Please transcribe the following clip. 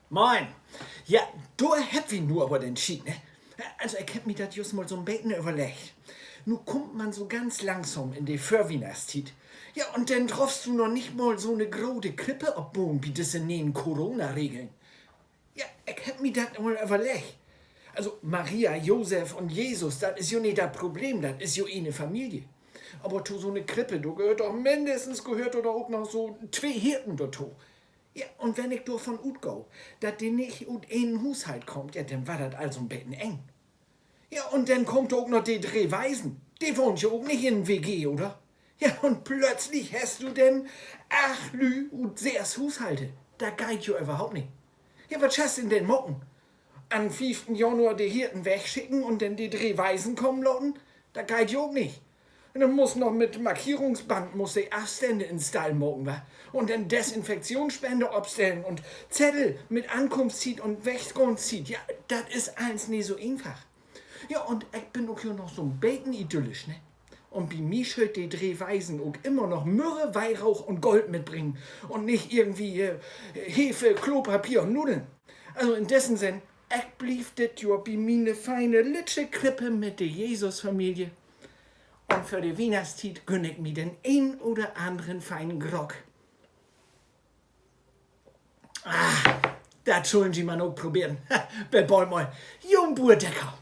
Moin. Ja, du habt wie nur aber den Schied, ne? Also, ich hab mir das just mal so ein bisschen überlegt. Nu kommt man so ganz langsam in die Vorweihnachtszeit. Ja, und dann triffst du noch nicht mal so eine große Krippe abbauen, wie das in den Corona-Regeln. Ja, ich hab mir das mal überlegt. Also, Maria, Josef und Jesus, das ist ja nicht das Problem, das ist ja eine Familie. Aber zu so eine Krippe, du gehört doch mindestens, gehört oder auch noch so 2 Hirten dazu. Ja, und wenn ich davon utgau, dass die nicht ut einen Haushalt kommt, ja, dann war das also ein bisschen eng. Ja, und dann kommt auch noch die 3 Waisen. Die wohnen ja auch nicht in WG, oder? Ja, und plötzlich hast du denn 8 Lü und 6 Haushalte. Da geht ja überhaupt nicht. Ja, was hast du denn mocken? Am 5. Januar die Hirten wegschicken und dann die 3 Waisen kommen lassen? Da geht ja auch nicht. Und dann muss noch mit Markierungsband muss die Abstände ins Stall mocken, wa? Und dann Desinfektionsspende abstellen und Zettel mit Ankunftszeit und Wegkunftszeit. Ja, das ist eins nie so einfach. Ja, und ich bin auch hier noch so ein Bacon idyllisch, ne? Und bei mir schuld die 3 Weisen auch immer noch Myrrhe, Weihrauch und Gold mitbringen und nicht irgendwie Hefe, Klopapier und Nudeln. Also in dessen Sinn, ich blieb dit ja bei mir ne feine Litsche Krippe mit der Jesusfamilie. Und für die Weihnachtszeit gönn ich mir den ein oder anderen feinen Grog. Das sollen Sie mal noch probieren. Bei mal Jungburdecker.